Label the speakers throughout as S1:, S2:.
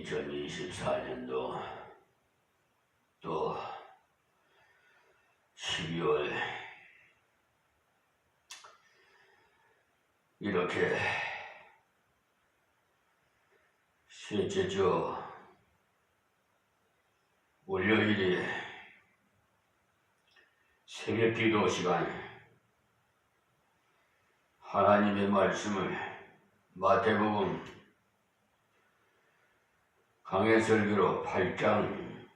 S1: 2024년도 또 12월 이렇게 셋째 주 월요일에 새벽 기도 시간 하나님의 말씀을 마태복음 강해설교로 8장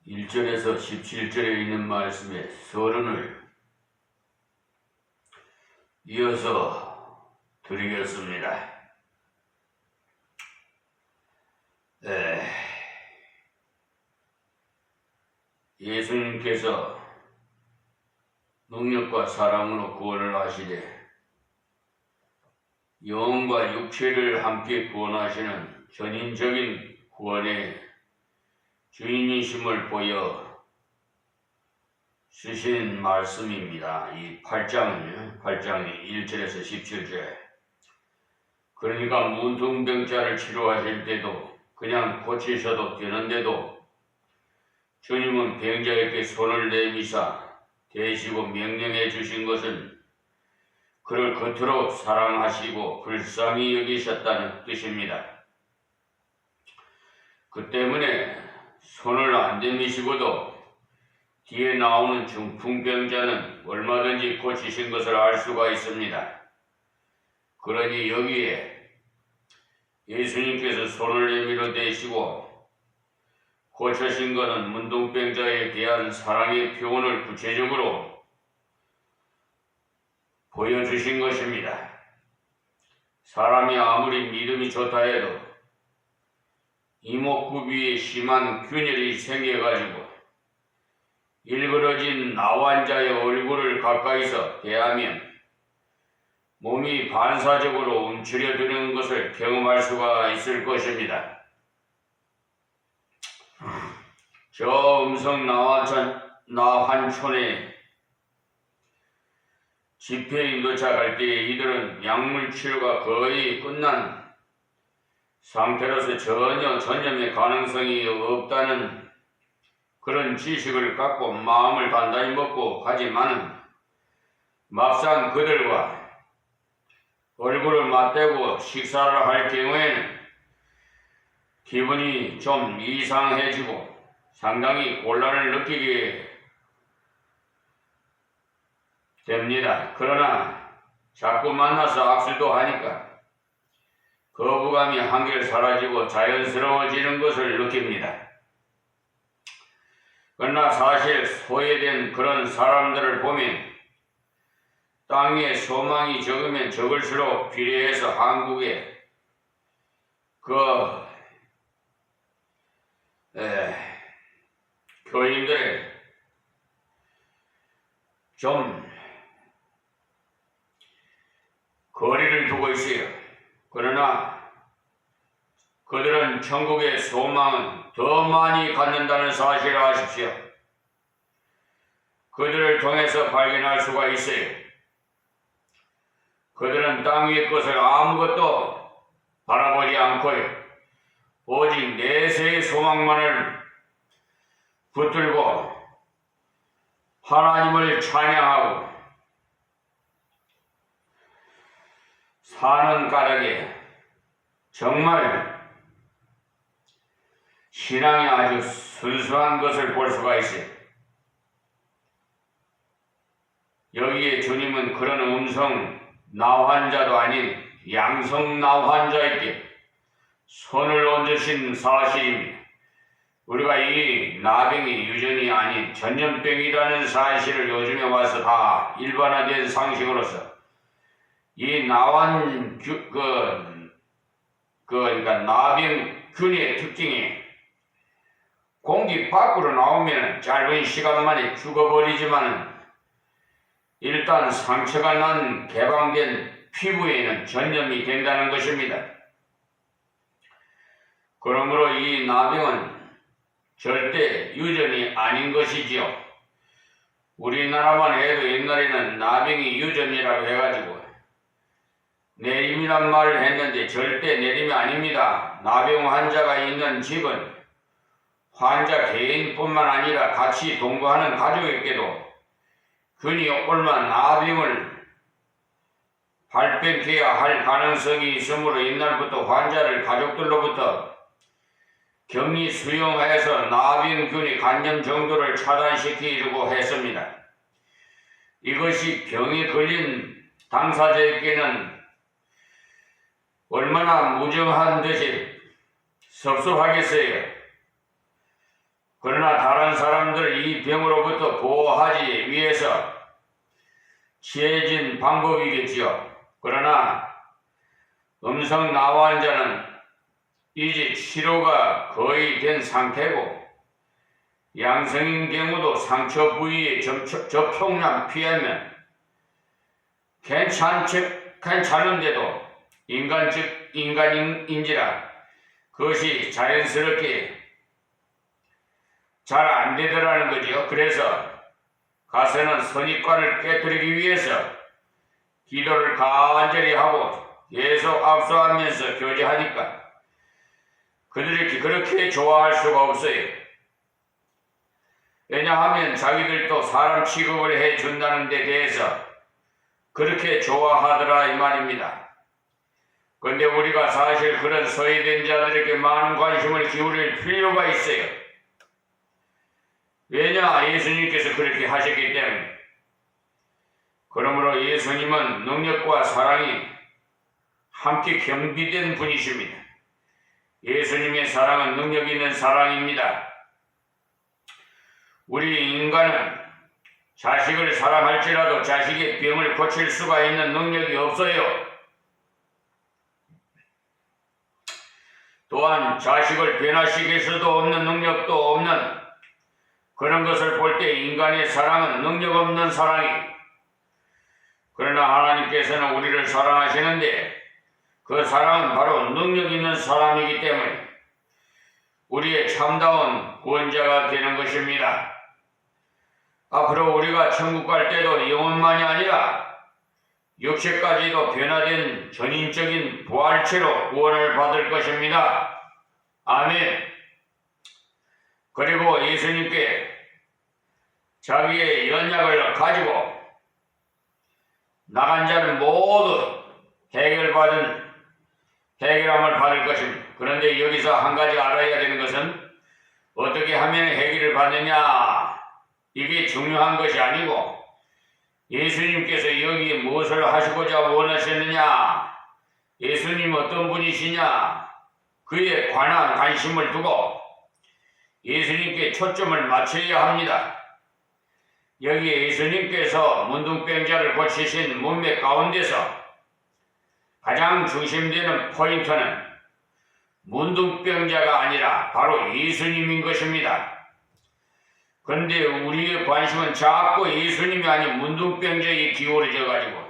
S1: 1절에서 17절에 있는 말씀의 서론을 이어서 드리겠습니다. 예수님께서 능력과 사랑으로 구원을 하시되 영과 육체를 함께 구원하시는 전인적인 구원의 주인이심을 보여 주신 말씀입니다. 이 8장이 1절에서 17절. 그러니까 문둥병자를 치료하실 때도 그냥 고치셔도 되는데도 주님은 병자에게 손을 내미사 대시고 명령해 주신 것은 그를 겉으로 사랑하시고 불쌍히 여기셨다는 뜻입니다. 그 때문에 손을 안 내미시고도 뒤에 나오는 중풍병자는 얼마든지 고치신 것을 알 수가 있습니다. 그러니 여기에 예수님께서 손을 내밀어 대시고 고쳐신 것은 문둥병자에 대한 사랑의 표현을 구체적으로 보여주신 것입니다. 사람이 아무리 믿음이 좋다 해도 이목구비에 심한 균열이 생겨가지고 일그러진 나환자의 얼굴을 가까이서 대하면 몸이 반사적으로 움츠려드는 것을 경험할 수가 있을 것입니다. 저 음성 나환촌에 집회에 도착할 때 이들은 약물 치료가 거의 끝난 상태로서 전혀 전염의 가능성이 없다는 그런 지식을 갖고 마음을 단단히 먹고 가지만은 막상 그들과 얼굴을 맞대고 식사를 할 경우에는 기분이 좀 이상해지고 상당히 곤란을 느끼게 됩니다. 그러나 자꾸 만나서 악수도 하니까 거부감이 한결 사라지고 자연스러워지는 것을 느낍니다. 그러나 사실 소외된 그런 사람들을 보면 땅에 소망이 적으면 적을수록 비례해서 한국의 교인들의 좀 거리를 두고 있어요. 그러나 그들은 천국의 소망은 더 많이 갖는다는 사실을 아십시오. 그들을 통해서 발견할 수가 있어요. 그들은 땅 위의 것을 아무것도 바라보지 않고요. 오직 내세의 소망만을 붙들고 하나님을 찬양하고 사는 까닭에 정말 신앙이 아주 순수한 것을 볼 수가 있어요. 여기에 주님은 그런 음성 나환자도 아닌 양성 나환자에게 손을 얹으신 사실입니다. 우리가 이 나병이 유전이 아닌 전염병이라는 사실을 요즘에 와서 다 일반화된 상식으로서 이 그러니까 나병균의 특징이 공기 밖으로 나오면 짧은 시간 만에 죽어버리지만 일단 상처가 난 개방된 피부에는 전염이 된다는 것입니다. 그러므로 이 나병은 절대 유전이 아닌 것이지요. 우리나라만 해도 옛날에는 나병이 유전이라고 해가지고 내림이란 말을 했는데 절대 내림이 아닙니다. 나병 환자가 있는 집은 환자 개인뿐만 아니라 같이 동거하는 가족에게도 균이 옮아 나병을 발병해야 할 가능성이 있으므로 옛날부터 환자를 가족들로부터 격리 수용해서 나병균의 감염 정도를 차단시키려고 했습니다. 이것이 병에 걸린 당사자에게는 얼마나 무정한 듯이 섭섭하겠어요. 그러나 다른 사람들을 이 병으로부터 보호하기 위해서 취해진 방법이겠지요. 그러나 음성 나후 환자는 이제 치료가 거의 된 상태고 양성인 경우도 상처 부위에 접촉만 피하면 괜찮은데도 인간인지라 그것이 자연스럽게 잘 안되더라는 거지요. 그래서 가서는 선입관을 깨뜨리기 위해서 기도를 간절히 하고 계속 압수하면서 교제하니까 그들이 그렇게 좋아할 수가 없어요. 왜냐하면 자기들도 사람 취급을 해준다는 데 대해서 그렇게 좋아하더라 이 말입니다. 그런데 우리가 사실 그런 소외된 자들에게 많은 관심을 기울일 필요가 있어요. 왜냐? 예수님께서 그렇게 하셨기 때문에. 그러므로 예수님은 능력과 사랑이 함께 겸비된 분이십니다. 예수님의 사랑은 능력 있는 사랑입니다. 우리 인간은 자식을 사랑할지라도 자식의 병을 고칠 수가 있는 능력이 없어요. 또한 자식을 변화시킬 수도 없는 능력도 없는 그런 것을 볼 때 인간의 사랑은 능력 없는 사랑이. 그러나 하나님께서는 우리를 사랑하시는데 그 사랑은 바로 능력 있는 사람이기 때문에 우리의 참다운 구원자가 되는 것입니다. 앞으로 우리가 천국 갈 때도 영혼만이 아니라 육체까지도 변화된 전인적인 부활체로 구원을 받을 것입니다. 아멘. 그리고 예수님께 자기의 연약을 가지고 나간 자는 모두 해결함을 받을 것입니다. 그런데 여기서 한 가지 알아야 되는 것은 어떻게 하면 해결을 받느냐, 이게 중요한 것이 아니고 예수님께서 여기에 무엇을 하시고자 원하셨느냐, 예수님 어떤 분이시냐, 그에 관한 관심을 두고 예수님께 초점을 맞춰야 합니다. 여기에 예수님께서 문둥병자를 고치신 문맥 가운데서 가장 중심되는 포인트는 문둥병자가 아니라 바로 예수님인 것입니다. 그런데 우리의 관심은 자꾸 예수님이 아닌 문둥병자에 기울어져 가지고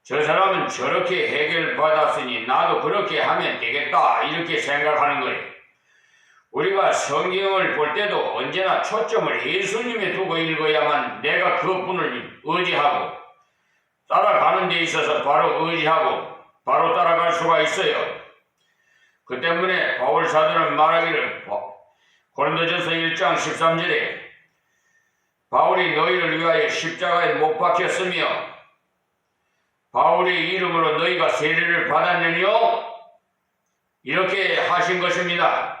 S1: 저 사람은 저렇게 해결받았으니 나도 그렇게 하면 되겠다 이렇게 생각하는 거예요. 우리가 성경을 볼 때도 언제나 초점을 예수님에 두고 읽어야만 내가 그분을 의지하고 따라가는 데 있어서 바로 의지하고 바로 따라갈 수가 있어요. 그 때문에 바울 사도는 말하기를 고린도전서 1장 13절에 바울이 너희를 위하여 십자가에 못 박혔으며 바울의 이름으로 너희가 세례를 받았느니요? 이렇게 하신 것입니다.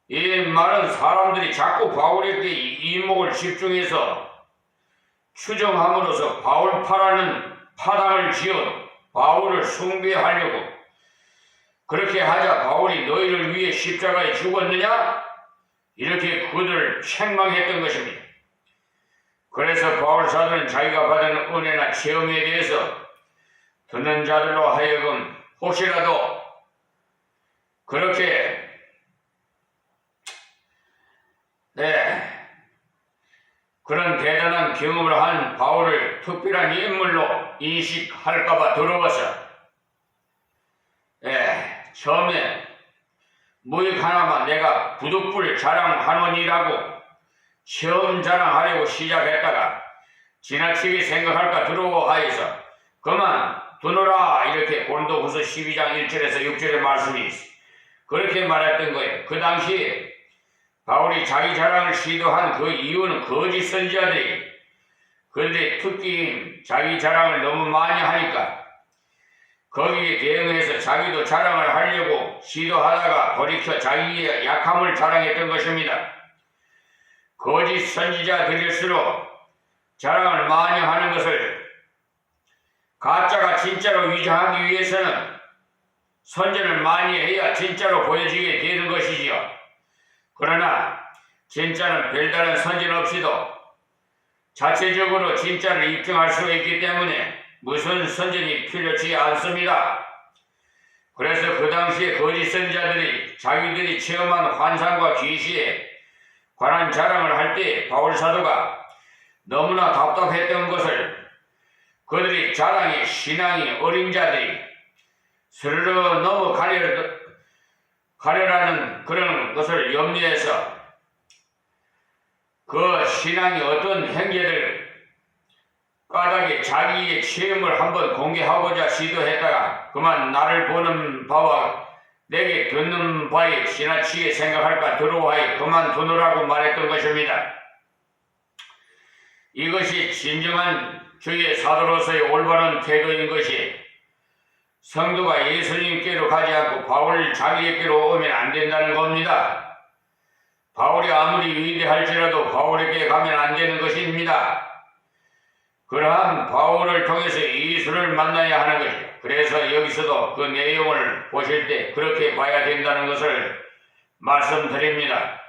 S1: 이 말은 사람들이 자꾸 바울에게 이목을 집중해서 추정함으로써 바울파라는 파당을 지어 바울을 숭배하려고 그렇게 하자 바울이 너희를 위해 십자가에 죽었느냐? 이렇게 그들을 책망했던 것입니다. 그래서 바울 사도는 자기가 받은 은혜나 체험에 대해서 듣는 자들로 하여금 혹시라도 그렇게 그런 대단한 경험을 한 바울을 특별한 인물로 인식할까봐 두려워서 처음에 무익 하나만 내가 부득불 자랑하노니라고 처음 자랑하려고 시작했다가 지나치게 생각할까 두려워하여서 그만 두노라 이렇게 고린도후서 12장 1절에서 6절의 말씀이 있어. 그렇게 말했던 거예요. 그 당시에 바울이 자기 자랑을 시도한 그 이유는 거짓 선지자들이 그들의 특기인 자기 자랑을 너무 많이 하니까 거기에 대응해서 자기도 자랑을 하려고 시도하다가 돌이켜 자기의 약함을 자랑했던 것입니다. 거짓 선지자들일수록 자랑을 많이 하는 것을 가짜가 진짜로 위장하기 위해서는 선전을 많이 해야 진짜로 보여지게 되는 것이지요. 그러나 진짜는 별다른 선전 없이도 자체적으로 진짜를 입증할 수 있기 때문에 무슨 선전이 필요치 않습니다. 그래서 그 당시에 거짓 선지자들이 자기들이 체험한 환상과 계시에 관한 자랑을 할 때 바울 사도가 너무나 답답했던 것을 그들이 자랑의 신앙이 어린 자들이 스르르 넘어가려라는 그런 것을 염려해서 그 신앙이 어떤 행제들 까닭에 자기의 체험을 한번 공개하고자 시도했다가 그만 나를 보는 바와 내게 듣는 바에 지나치게 생각할까 두려워하여 그만두노라고 말했던 것입니다. 이것이 진정한 주의 사도로서의 올바른 태도인 것이 성도가 예수님께로 가지 않고 바울 자기에게로 오면 안 된다는 겁니다. 바울이 아무리 위대할지라도 바울에게 가면 안 되는 것입니다. 그러한 바울을 통해서 예수를 만나야 하는 것이죠. 그래서 여기서도 그 내용을 보실 때 그렇게 봐야 된다는 것을 말씀드립니다.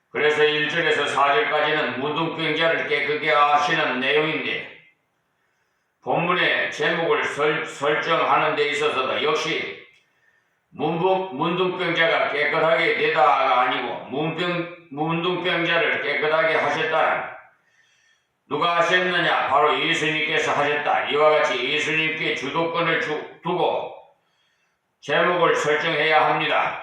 S1: 그래서 1절에서 4절까지는 문둥병자를 깨끗게 하시는 내용인데 본문의 제목을 설정하는 데 있어서도 역시 문둥병자가 깨끗하게 되다가 아니고 문둥병자를 깨끗하게 하셨다는 누가 하셨느냐? 바로 예수님께서 하셨다. 이와 같이 예수님께 주도권을 두고 제목을 설정해야 합니다.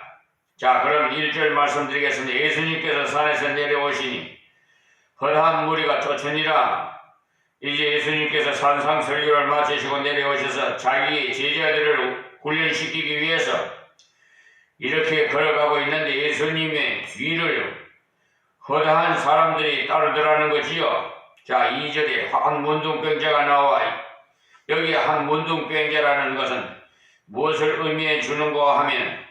S1: 자, 그럼 1절 말씀드리겠습니다. 예수님께서 산에서 내려오시니 허다한 무리가 쫓으니라. 이제 예수님께서 산상 설교를 마치시고 내려오셔서 자기의 제자들을 훈련시키기 위해서 이렇게 걸어가고 있는데 예수님의 뒤를 허다한 사람들이 따르더라는 거지요. 자, 2절에 한 문둥병자가 나와 여기 한 문둥병자라는 것은 무엇을 의미해 주는가 하면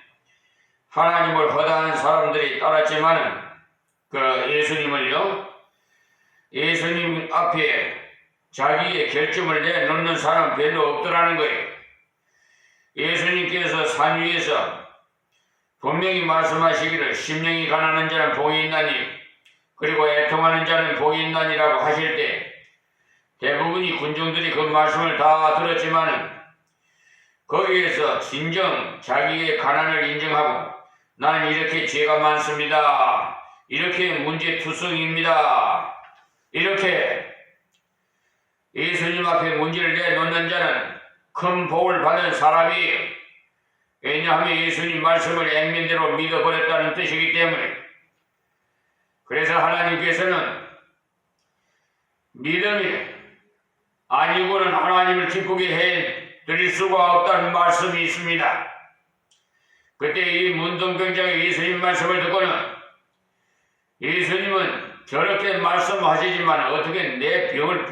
S1: 하나님을 허다한 사람들이 따랐지만은 그 예수님 앞에 자기의 결점을 내놓는 사람 별로 없더라는 거예요. 예수님께서 산 위에서 분명히 말씀하시기를 심령이 가난한 자는 복이 있나니 그리고 애통하는 자는 복이 있나니라고 하실 때 대부분이 군중들이 그 말씀을 다 들었지만은 거기에서 진정 자기의 가난을 인정하고 나는 이렇게 죄가 많습니다. 이렇게 문제투성입니다. 이렇게 예수님 앞에 문제를 내놓는 자는 큰 복을 받은 사람이에요. 왜냐하면 예수님 말씀을 액면대로 믿어버렸다는 뜻이기 때문에. 그래서 하나님께서는 믿음이 아니고는 하나님을 기쁘게 해드릴 수가 없다는 말씀이 있습니다. 그때 이 문둥병자가 예수님 말씀을 듣고는 예수님은 저렇게 말씀하시지만 어떻게 내 병을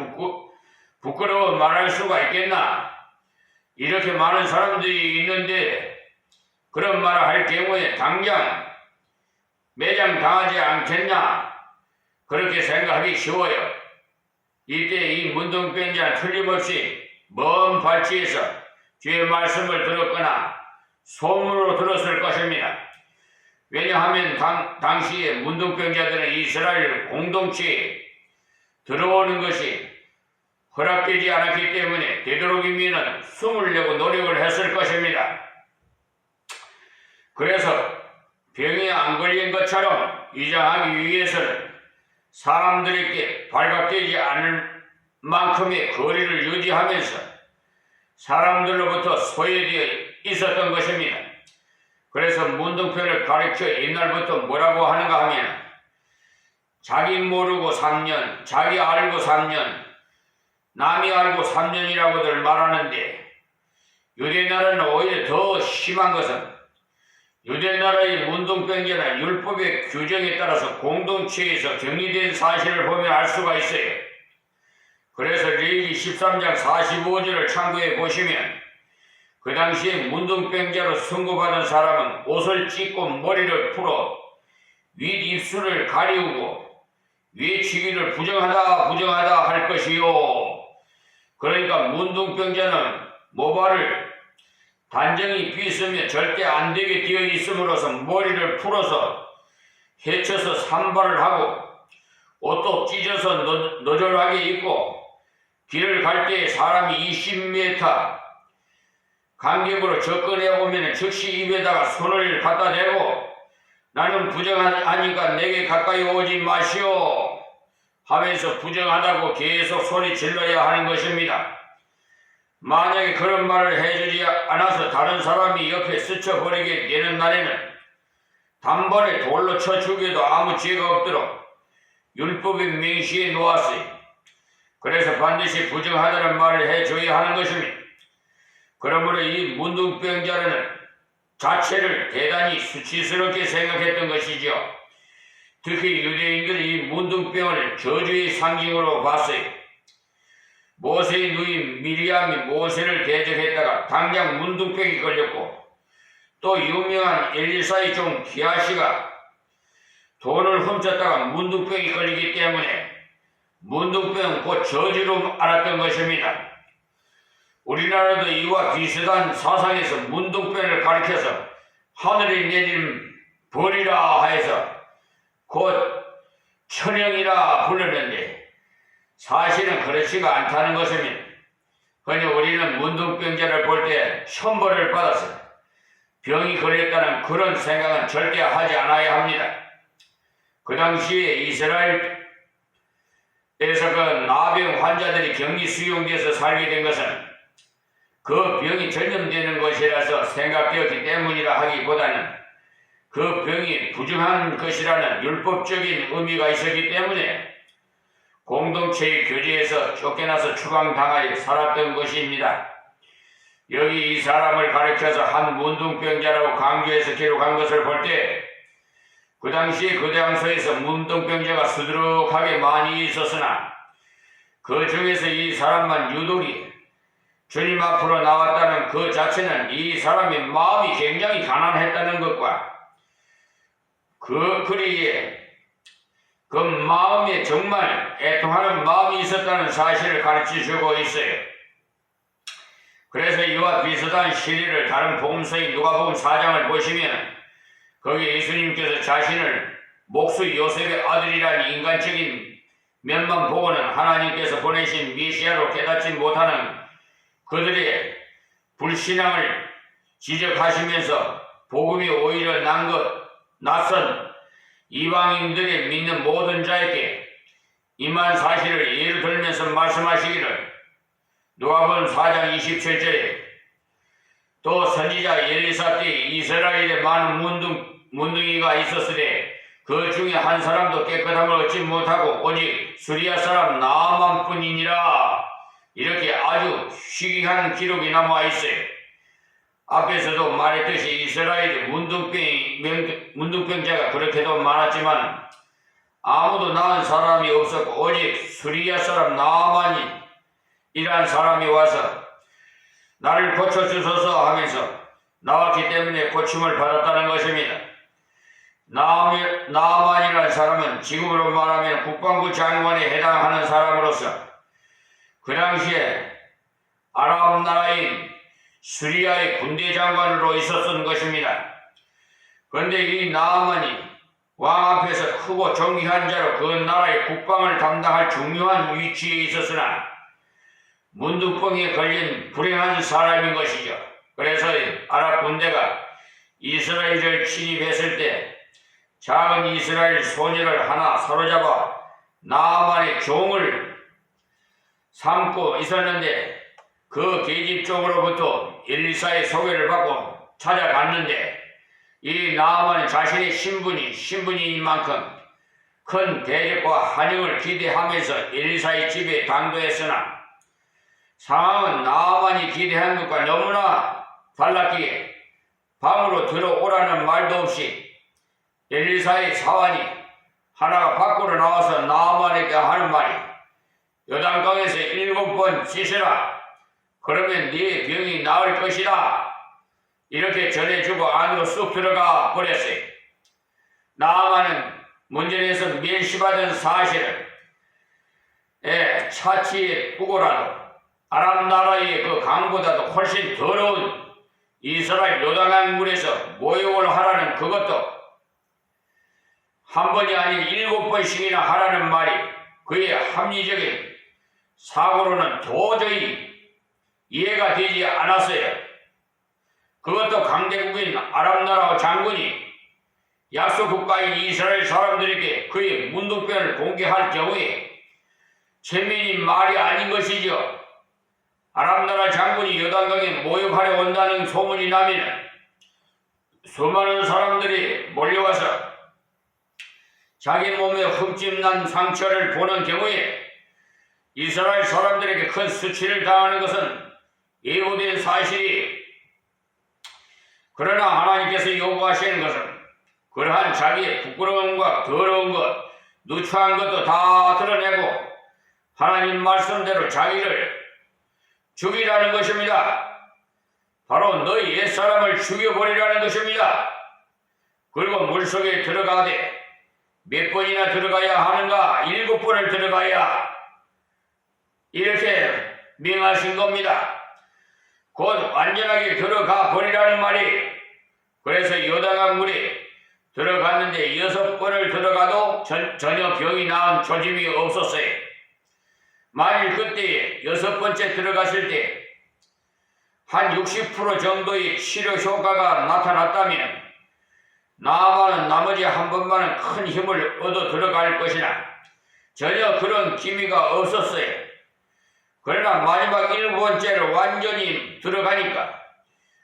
S1: 부끄러워 말할 수가 있겠나? 이렇게 많은 사람들이 있는데 그런 말을 할 경우에 당장 매장 당하지 않겠냐? 그렇게 생각하기 쉬워요. 이때 이 문둥병자는 틀림없이 먼 발치에서 주의 말씀을 들었거나 소문으로 들었을 것입니다. 왜냐하면 당시에 문둥병자들은 이스라엘 공동체에 들어오는 것이 허락되지 않았기 때문에 되도록이면 숨으려고 노력을 했을 것입니다. 그래서 병이 안 걸린 것처럼 위장하기 위해서는 사람들에게 발각되지 않을 만큼의 거리를 유지하면서 사람들로부터 소외되어 있었던 것입니다. 그래서 문둥병을 가르쳐 옛날부터 뭐라고 하는가 하면 자기 모르고 3년, 자기 알고 3년, 남이 알고 3년이라고들 말하는데 유대나라는 오히려 더 심한 것은 유대나라의 문둥병자는 율법의 규정에 따라서 공동체에서 격리된 사실을 보면 알 수가 있어요. 그래서 레위기 13장 45절을 참고해 보시면 그 당시에 문둥병자로 선고받은 사람은 옷을 찢고 머리를 풀어 윗입술을 가리우고 외치기를 부정하다 할 것이요. 그러니까 문둥병자는 모발을 단정히 빗으며 절대 안 되게 되어 있음으로써 머리를 풀어서 헤쳐서 산발을 하고 옷도 찢어서 너절하게 입고 길을 갈 때 사람이 20m 간격으로 접근해 오면 즉시 입에다가 손을 갖다 대고 나는 부정하니까 내게 가까이 오지 마시오 하면서 부정하다고 계속 소리 질러야 하는 것입니다. 만약에 그런 말을 해주지 않아서 다른 사람이 옆에 스쳐버리게 되는 날에는 단번에 돌로 쳐 죽여도 아무 죄가 없도록 율법이 명시해 놓았어요. 그래서 반드시 부정하다는 말을 해줘야 하는 것입니다. 그러므로 이 문둥병자라는 자체를 대단히 수치스럽게 생각했던 것이죠. 특히 유대인들은 이 문둥병을 저주의 상징으로 봤어요. 모세의 누이 미리암이 모세를 대적했다가 당장 문둥병이 걸렸고 또 유명한 엘리사의 종 기하시가 돈을 훔쳤다가 문둥병이 걸리기 때문에 문둥병은 곧 저주로 알았던 것입니다. 우리나라도 이와 비슷한 사상에서 문둥병을 가리켜서 하늘에 내린 벌이라 하여서 곧 천형이라 불렀는데 사실은 그렇지가 않다는 것입니다. 그러니 우리는 문둥병자를 볼 때 천벌을 받아서 병이 걸렸다는 그런 생각은 절대 하지 않아야 합니다. 그 당시에 이스라엘에서 그 나병 환자들이 격리 수용돼서 살게 된 것은 그 병이 전염되는 것이라서 생각되었기 때문이라 하기보다는 그 병이 부정한 것이라는 율법적인 의미가 있었기 때문에 공동체의 교제에서 쫓겨나서 추방당하여 살았던 것입니다. 여기 이 사람을 가리켜서 한 문둥병자라고 강조해서 기록한 것을 볼 때 그 당시에 그 장소에서 문둥병자가 수두룩하게 많이 있었으나 그 중에서 이 사람만 유독이 주님 앞으로 나왔다는 그 자체는 이 사람의 마음이 굉장히 가난했다는 것과 그리에 그 마음에 정말 애통하는 마음이 있었다는 사실을 가르쳐주고 있어요. 그래서 이와 비슷한 실리를 다른 복음서인 누가복음 4장을 보시면 거기 예수님께서 자신을 목수 요셉의 아들이라는 인간적인 면만 보고는 하나님께서 보내신 메시아로 깨닫지 못하는 그들의 불신앙을 지적하시면서 복음이 오히려 낯선 이방인들이 믿는 모든 자에게 임한 사실을 예를 들면서 말씀하시기를 누가복음 4장 27절에 또 선지자 엘리사 때 이스라엘에 많은 문둥이가 있었으되 그 중에 한 사람도 깨끗함을 얻지 못하고 오직 수리아 사람 나아만뿐이니라. 이렇게 아주 희귀한 기록이 남아 있어요. 앞에서도 말했듯이 이스라엘에 문둥병자가 그렇게도 많았지만 아무도 나은 사람이 없었고 오직 수리아 사람 나아만이라는 사람이 와서 나를 고쳐주소서 하면서 나왔기 때문에 고침을 받았다는 것입니다. 나아만이라는 사람은 지금으로 말하면 국방부 장관에 해당하는 사람으로서 그 당시에 아람 나라인 수리아의 군대 장관으로 있었던 것입니다. 그런데 이 나아만이 왕 앞에서 크고 존귀한 자로 그 나라의 국방을 담당할 중요한 위치에 있었으나 문둥병에 걸린 불행한 사람인 것이죠. 그래서 아랍 군대가 이스라엘을 침입했을 때 작은 이스라엘 소녀를 하나 사로잡아 나아만의 종을 삼고 있었는데 그 계집 쪽으로부터 엘리사의 소개를 받고 찾아갔는데 이 나아만은 자신의 신분인 만큼 큰 대접과 환영을 기대하면서 엘리사의 집에 당도했으나 상황은 나만이 기대한 것과 너무나 달랐기에 방으로 들어오라는 말도 없이 엘리사의 사환이 하나가 밖으로 나와서 나만에게 하는 말이 요단강에서 7번 씻으라. 그러면 네 병이 나을 것이다. 이렇게 전해주고 안으로 쑥 들어가 버렸어요. 나아만은 문전에서 멸시받은 사실을 차치에 두고라도 아람 나라의 그 강보다도 훨씬 더러운 이스라엘 요단강 물에서 모욕을 하라는 그것도 한 번이 아닌 7번씩이나 하라는 말이 그의 합리적인 사고로는 도저히 이해가 되지 않았어요. 그것도 강대국인 아랍나라 장군이 약소국가인 이스라엘 사람들에게 그의 문둥병을 공개할 경우에 체면이 말이 아닌 것이죠. 아랍나라 장군이 요단강에 모욕하려 온다는 소문이 나면 수많은 사람들이 몰려와서 자기 몸에 흠집난 상처를 보는 경우에 이스라엘 사람들에게 큰 수치를 당하는 것은 예고된 사실이, 그러나 하나님께서 요구하시는 것은 그러한 자기의 부끄러움과 더러운 것, 누추한 것도 다 드러내고 하나님 말씀대로 자기를 죽이라는 것입니다. 바로 너희 옛사람을 죽여버리라는 것입니다. 그리고 물속에 들어가되 몇 번이나 들어가야 하는가? 7번을 들어가야 이렇게 명하신 겁니다. 곧 완전하게 들어가 버리라는 말이, 그래서 요단강 물에 들어갔는데 6번을 들어가도 전혀 병이 나은 조짐이 없었어요. 만일 그때 6번째 들어갔을 때 한 60% 정도의 치료 효과가 나타났다면 나아만은 나머지 한 번만은 큰 힘을 얻어 들어갈 것이나 전혀 그런 기미가 없었어요. 그러나 마지막 7번째를 완전히 들어가니까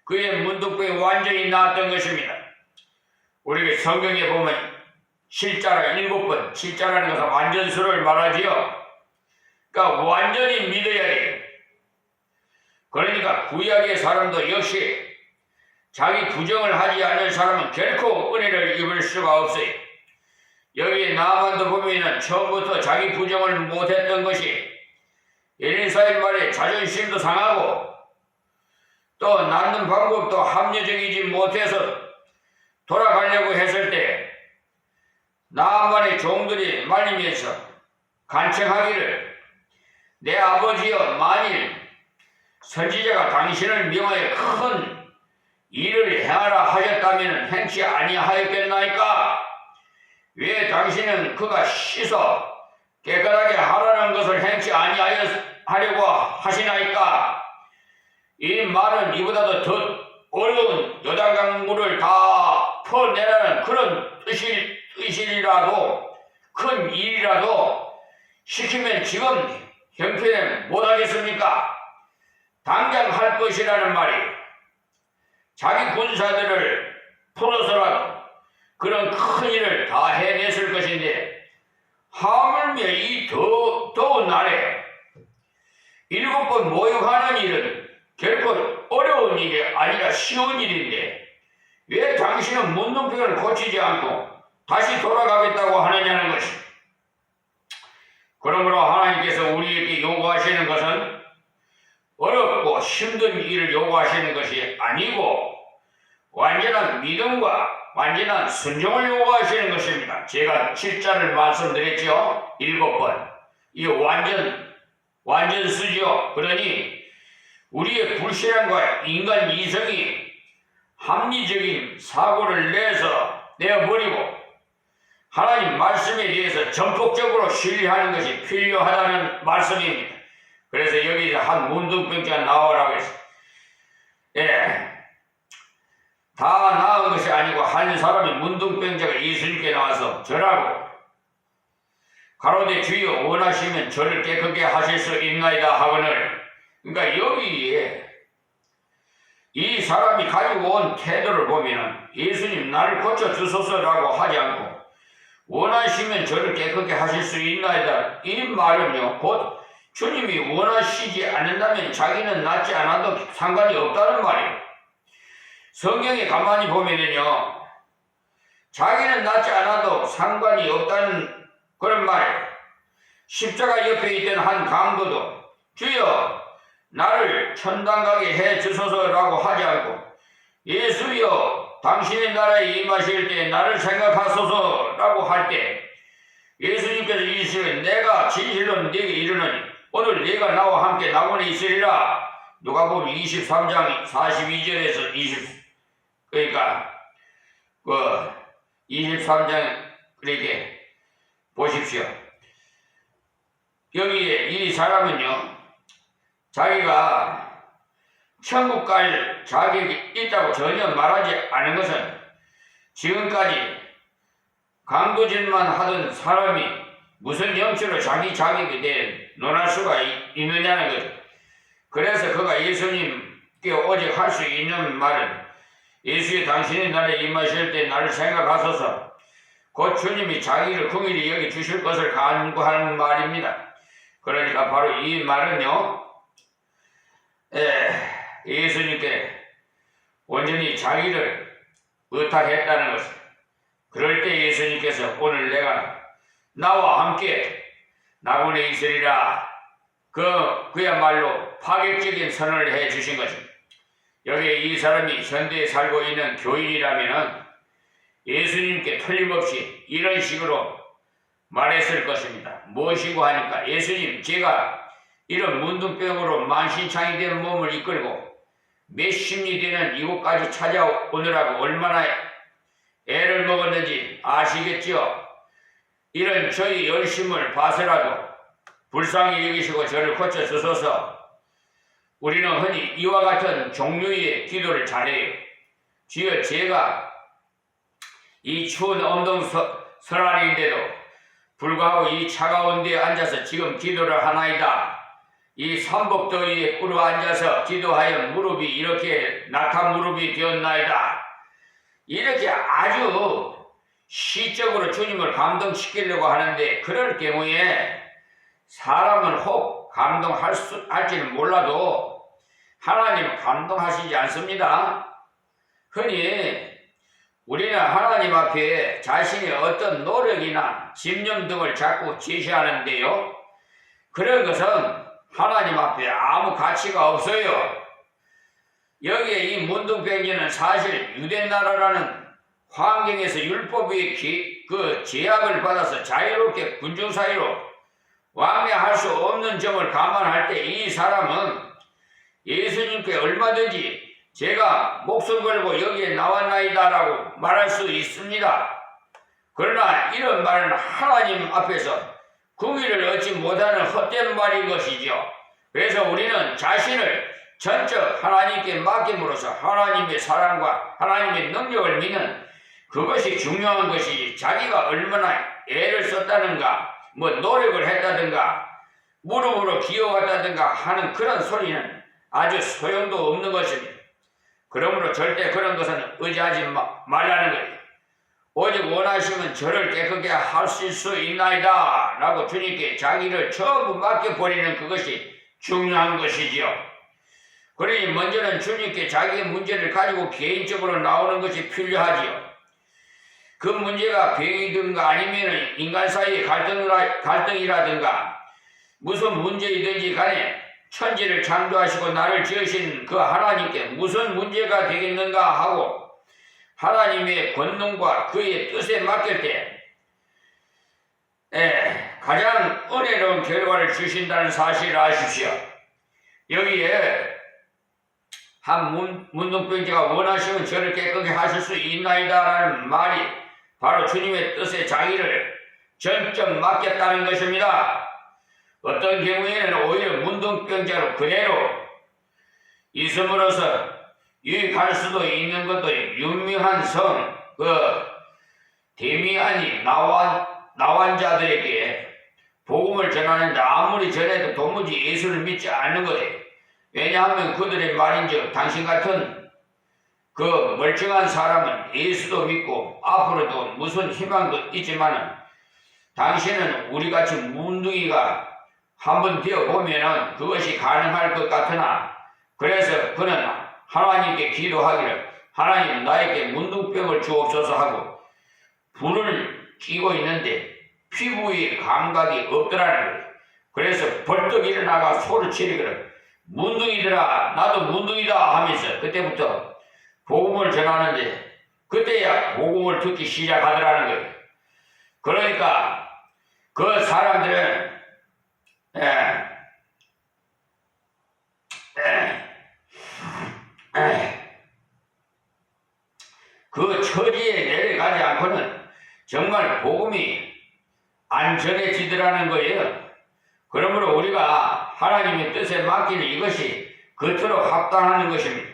S1: 그의 문둥병이 완전히 나았던 것입니다. 우리가 성경에 보면 실자라 7번, 실자라는 것은 완전수를 말하지요. 그러니까 완전히 믿어야 돼요. 그러니까 구약의 사람도 역시 자기 부정을 하지 않는 사람은 결코 은혜를 입을 수가 없어요. 여기 나만도 보면은 처음부터 자기 부정을 못했던 것이 엘리사의 말에 자존심도 상하고 또 낳는 방법도 합리적이지 못해서 돌아가려고 했을 때 나만의 종들이 말리면서 간청하기를 내 아버지여, 만일 선지자가 당신을 명하여 큰 일을 행하라 하셨다면 행치 아니하였겠나이까? 왜 당신은 그가 씻어 깨끗하게 하라는 것을 행치 아니하려고 하시나이까? 이 말은 이보다도 더 어려운 요단강 물을 다 퍼내라는 그런 뜻이라도, 큰 일이라도 시키면 지금 형편에 못하겠습니까? 당장 할 것이라는 말이, 자기 군사들을 풀어서라도 그런 큰 일을 다 해냈을 것인데 하물며 이 더운 날에 7번 모욕하는 일은 결코 어려운 일이 아니라 쉬운 일인데 왜 당신은 문둥병을 고치지 않고 다시 돌아가겠다고 하느냐는 것이. 그러므로 하나님께서 우리에게 요구하시는 것은 어렵고 힘든 일을 요구하시는 것이 아니고 완전한 믿음과 완전한 순종을 요구하시는 것입니다. 제가 7자를 말씀드렸죠. 7번. 이 완전수죠. 그러니 우리의 불신앙과 인간 이성이 합리적인 사고를 내어버리고 하나님 말씀에 대해서 전폭적으로 신뢰하는 것이 필요하다는 말씀입니다. 그래서 여기서 한 문둥병자가 나오라고 했어요. 다 나은 것이 아니고 한 사람이 문둥병자가 예수님께 나와서 절하고 가로되 주여 원하시면 저를 깨끗게 하실 수 있나이다 하거늘. 그러니까 여기에 이 사람이 가지고 온 태도를 보면 예수님 나를 고쳐주소서라고 하지 않고 원하시면 저를 깨끗게 하실 수 있나이다. 이 말은요 곧 주님이 원하시지 않는다면 자기는 낫지 않아도 상관이 없다는 말이에요. 성경에 가만히 보면은요, 자기는 낫지 않아도 상관이 없다는 그런 말이에요. 십자가 옆에 있던 한 강도도 주여 나를 천당 가게 해 주소서라고 하지 않고 예수여 당신의 나라에 임하실 때 나를 생각하소서라고 할 때 예수님께서 이르시되 내가 진실로 네게 이르노니 오늘 네가 나와 함께 낙원에 있으리라. 누가복음 23장 42절에서 23장 그렇게 보십시오. 여기에 이 사람은요, 자기가 천국 갈 자격이 있다고 전혀 말하지 않은 것은 지금까지 강도질만 하던 사람이 무슨 영치로 자기 자격에 대해 논할 수가 있느냐는 거죠. 그래서 그가 예수님께 오직 할 수 있는 말은 예수의 당신의 나라에 임하실 때 나를 생각하소서. 곧 주님이 자기를 긍휼히 여기 주실 것을 간구하는 말입니다. 그러니까 바로 이 말은요, 예수님께 온전히 자기를 의탁했다는 것입니다. 그럴 때 예수님께서 오늘 내가 나와 함께 낙원에 있으리라, 그야말로 파격적인 선언을 해 주신 것입니다. 여기에 이 사람이 현대에 살고 있는 교인이라면 예수님께 틀림없이 이런 식으로 말했을 것입니다. 무엇이고 하니까 예수님, 제가 이런 문둥병으로 만신창이 된 몸을 이끌고 몇십 리 되는 이곳까지 찾아오느라고 얼마나 애를 먹었는지 아시겠지요? 이런 저희 열심을 봐서라도 불쌍히 여기시고 저를 고쳐주소서. 우리는 흔히 이와 같은 종류의 기도를 잘해요. 주여, 제가 이 추운 설날인데도 불구하고 이 차가운 데에 앉아서 지금 기도를 하나이다. 이 삼복더위에 꿇어 앉아서 기도하여 무릎이 이렇게 낙한 무릎이 되었나이다. 이렇게 아주 시적으로 주님을 감동시키려고 하는데, 그럴 경우에 사람은 혹 감동할지는 몰라도 하나님은 감동하시지 않습니다. 흔히 우리는 하나님 앞에 자신의 어떤 노력이나 집념 등을 자꾸 제시하는데요, 그런 것은 하나님 앞에 아무 가치가 없어요. 여기에 이 문둥병자는 사실 유대나라라는 환경에서 율법의 제약을 받아서 자유롭게 군중 사이로 왕래할 수 없는 점을 감안할 때 이 사람은 예수님께 얼마든지 제가 목숨 걸고 여기에 나왔나이다 라고 말할 수 있습니다. 그러나 이런 말은 하나님 앞에서 긍휼을 얻지 못하는 헛된 말인 것이죠. 그래서 우리는 자신을 전적 하나님께 맡김으로써 하나님의 사랑과 하나님의 능력을 믿는 그것이 중요한 것이지, 자기가 얼마나 애를 썼다든가 노력을 했다든가 무릎으로 기어갔다든가 하는 그런 소리는 아주 소용도 없는 것입니다. 그러므로 절대 그런 것은 의지하지 말라는 거예요. 오직 원하시면 저를 깨끗게 하실 수 있나이다 라고 주님께 자기를 전부 맡겨버리는 그것이 중요한 것이지요. 그러니 먼저는 주님께 자기의 문제를 가지고 개인적으로 나오는 것이 필요하지요. 그 문제가 병이든가 아니면 인간 사이의 갈등이라든가 무슨 문제이든지 간에 천지를 창조하시고 나를 지으신 그 하나님께 무슨 문제가 되겠는가 하고 하나님의 권능과 그의 뜻에 맡길 때 가장 은혜로운 결과를 주신다는 사실을 아십시오. 여기에 한 문둥병자가 원하시면 저를 깨끗게 하실 수 있나이다 라는 말이 바로 주님의 뜻에 자기를 전적 맡겼다는 것입니다. 어떤 경우에는 오히려 문둥병자로 그대로 있음으로써 유익할 수도 있는 것도 유명한 성 데미안이 나환 자들에게 복음을 전하는데 아무리 전해도 도무지 예수를 믿지 않는 거예요. 왜냐하면 그들의 말인즉 당신 같은 그 멀쩡한 사람은 예수도 믿고 앞으로도 무슨 희망도 있지만은 당신은 우리같이 문둥이가 한번 되어보면은 그것이 가능할 것 같으나 그래서 그는 하나님께 기도하기를 하나님 나에게 문둥병을 주옵소서 하고 불을 쬐고 있는데 피부에 감각이 없더라는 거예요. 그래서 벌떡 일어나가 소를 지르기를 문둥이들아 나도 문둥이다 하면서 그때부터 복음을 전하는데 그때야 복음을 듣기 시작하더라는 거예요. 그러니까 그 사람들은 그 처지에 내려가지 않고는 정말 복음이 안 전해지더라는 거예요. 그러므로 우리가 하나님의 뜻에 맡기는 이것이 겉으로 합당하는 것입니다.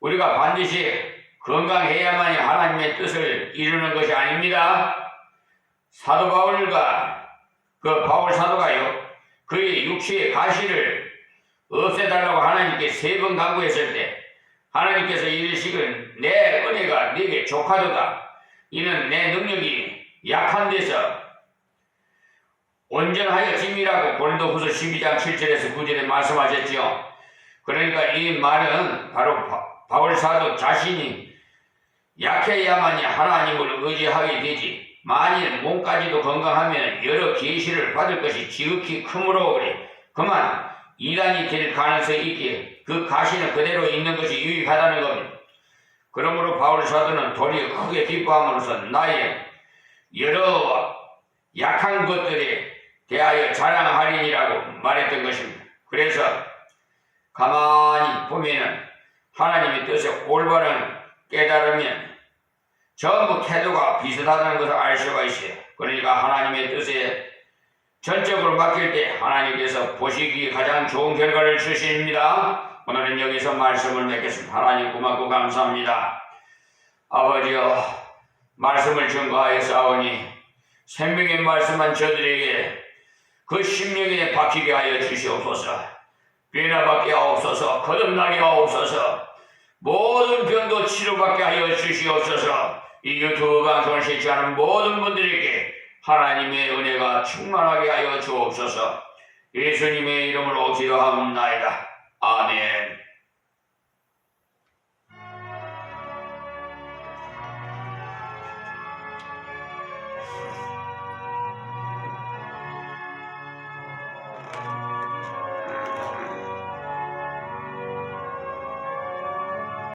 S1: 우리가 반드시 건강해야만이 하나님의 뜻을 이루는 것이 아닙니다. 사도 바울과 그 바울 사도가요 그의 육체의 가시를 없애달라고 하나님께 3번 간구했을 때 하나님께서 이르시기를 내 은혜가 네게 족하도다. 이는 내 능력이 약한 데서 온전하여 짐이라고 고린도후서 12장 7절에서 9절에 말씀하셨지요. 그러니까 이 말은 바로 바울 사도 자신이 약해야만이 하나님을 의지하게 되지 만일 몸까지도 건강하면 여러 계시를 받을 것이 지극히 크므로 그만 이단이 될 가능성이 있기에 그 가시는 그대로 있는 것이 유익하다는 겁니다. 그러므로 바울 사도는 도리어 크게 기뻐함으로써 나의 여러 약한 것들에 대하여 자랑하리니라고 말했던 것입니다. 그래서 가만히 보면은 하나님의 뜻에 올바른 깨달으면 전부 태도가 비슷하다는 것을 알 수가 있어요. 그러니까 하나님의 뜻에 전적으로 맡길 때 하나님께서 보시기에 가장 좋은 결과를 주십니다. 오늘은 여기서 말씀을 맺겠습니다. 하나님 고맙고 감사합니다. 아버지여 말씀을 증거하여사오니 생명의 말씀한 저들에게 그 심령에 박히게 하여 주시옵소서. 변화받게 하옵소서. 거듭나게 하옵소서. 모든 병도 치료받게 하여 주시옵소서. 이 유튜브 방송을 시청하는 모든 분들에게 하나님의 은혜가 충만하게 하여 주옵소서. 예수님의 이름으로 기도합니다. 아멘.